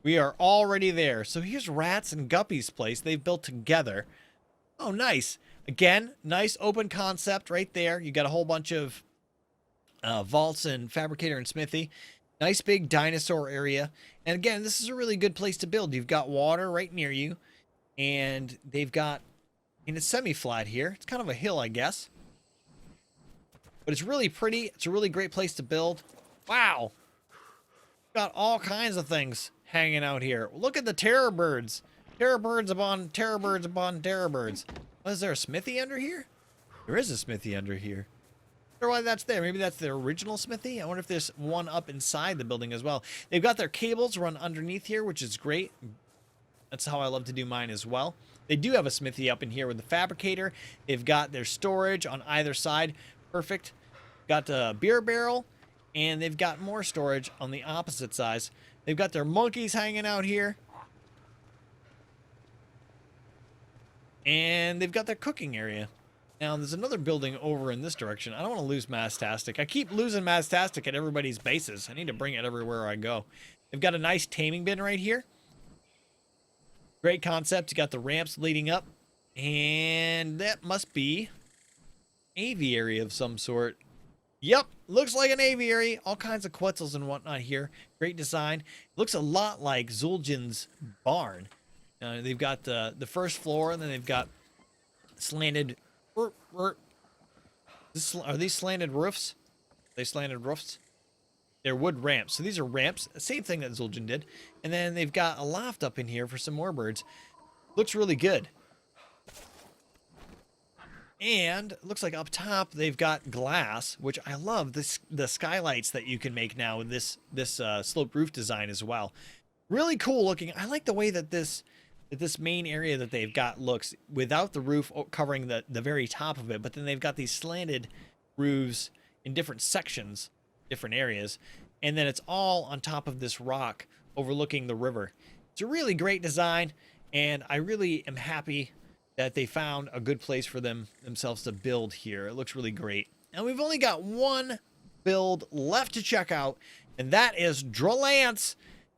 We are already there. So here's Rats and Guppy's place. They've built together. Oh, nice. Again, nice open concept right there. You got a whole bunch of vaults and fabricator and smithy. Nice big dinosaur area. And again, this is a really good place to build. You've got water right near you. And they've got, and it's semi-flat here. It's kind of a hill, I guess. But it's really pretty. It's a really great place to build. Wow. Got all kinds of things hanging out here. Look at the terror birds. Terror birds upon terror birds upon terror birds. Oh, is there a smithy under here? There is a smithy under here. I wonder why that's there. Maybe that's the original smithy. I wonder if there's one up inside the building as well. They've got their cables run underneath here, which is great. That's how I love to do mine as well. They do have a smithy up in here with the fabricator. They've got their storage on either side. Perfect. Got a beer barrel, and they've got more storage on the opposite side. They've got their monkeys hanging out here. And they've got their cooking area. Now, there's another building over in this direction. I don't want to lose Mastastic. I keep losing Mastastic at everybody's bases. I need to bring it everywhere I go. They've got a nice taming bin right here. Great concept. You got the ramps leading up. And that must be aviary of some sort. Yep, looks like an aviary. All kinds of quetzals and whatnot here. Great design. Looks a lot like Zul'jin's barn. They've got the first floor, and then they've got slanted... Are these slanted roofs? Are they slanted roofs? They're wood ramps. So these are ramps. Same thing that Zul'jin did. And then they've got a loft up in here for some more birds. Looks really good. And it looks like up top they've got glass, which I love. The skylights that you can make now with this sloped roof design as well. Really cool looking. I like the way that this main area that they've got looks without the roof covering the very top of it, but then they've got these slanted roofs in different sections, different areas, and then it's all on top of this rock overlooking the river. It's a really great design, and I really am happy that they found a good place for themselves to build here. It looks really great. And we've only got one build left to check out, and that is Drillance,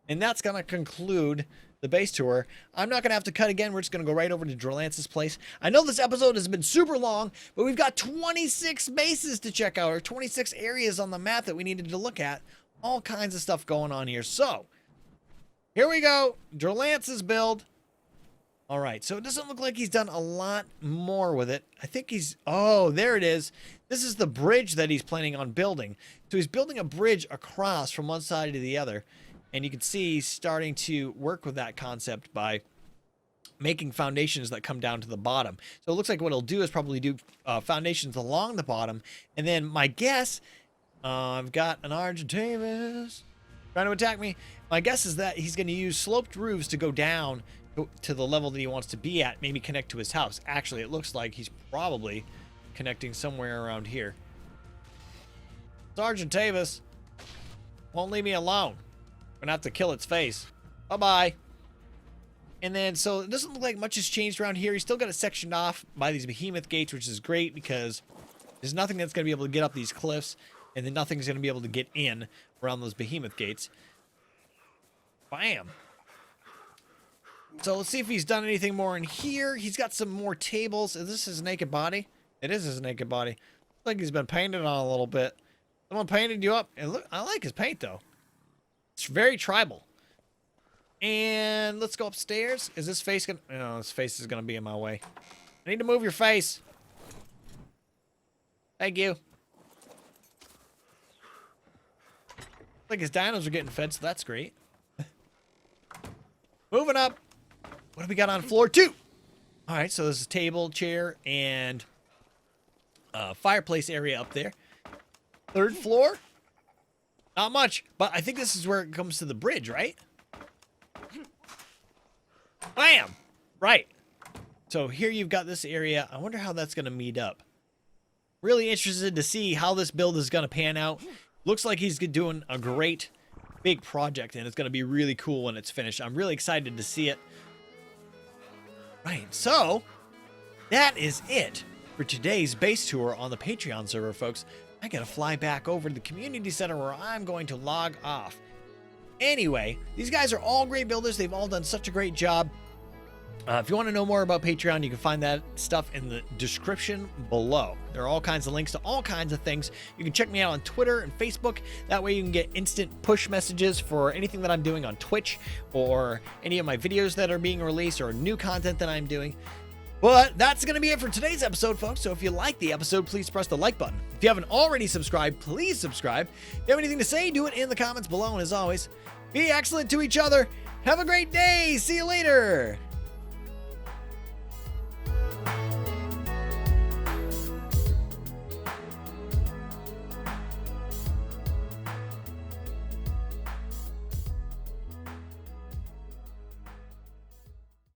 and that's going to conclude the base tour. I'm not going to have to cut again. We're just going to go right over to Drillance's place. I know this episode has been super long, but we've got 26 bases to check out, or 26 areas on the map that we needed to look at. All kinds of stuff going on here. So, here we go. Drillance's build. All right, so it doesn't look like he's done a lot more with it. I think oh, there it is. This is the bridge that he's planning on building. So he's building a bridge across from one side to the other. And you can see he's starting to work with that concept by making foundations that come down to the bottom. So it looks like what he'll do is probably do foundations along the bottom. And then my guess, I've got an Argentavis trying to attack me. My guess is that he's going to use sloped roofs to go down to the level that he wants to be at, maybe connect to his house. Actually, it looks like he's probably connecting somewhere around here. Argentavis won't leave me alone. I'm gonna have to kill its face. Bye-bye. And then, so it doesn't look like much has changed around here. He's still got it sectioned off by these behemoth gates, which is great because there's nothing that's gonna be able to get up these cliffs, and then nothing's gonna be able to get in around those behemoth gates. Bam. So let's see if he's done anything more in here. He's got some more tables. Is this his naked body? It is his naked body. Looks like he's been painted on a little bit. Someone painted you up. And look, I like his paint though. It's very tribal. And let's go upstairs. Is this face gonna... No, this face is gonna be in my way. I need to move your face. Thank you. Looks like his dinos are getting fed, so that's great. Moving up. What do we got on floor 2? All right, so there's a table, chair, and fireplace area up there. 3rd floor. Not much, but I think this is where it comes to the bridge, right? Bam! Right. So here you've got this area. I wonder how that's going to meet up. Really interested to see how this build is going to pan out. Looks like he's doing a great big project, and it's going to be really cool when it's finished. I'm really excited to see it. Right, so that is it for today's base tour on the Patreon server, folks. I gotta fly back over to the community center where I'm going to log off. Anyway, these guys are all great builders. They've all done such a great job. If you want to know more about Patreon, you can find that stuff in the description below. There are all kinds of links to all kinds of things. You can check me out on Twitter and Facebook. That way you can get instant push messages for anything that I'm doing on Twitch or any of my videos that are being released or new content that I'm doing. But that's going to be it for today's episode, folks. So if you like the episode, please press the like button. If you haven't already subscribed, please subscribe. If you have anything to say, do it in the comments below. And as always, be excellent to each other. Have a great day. See you later.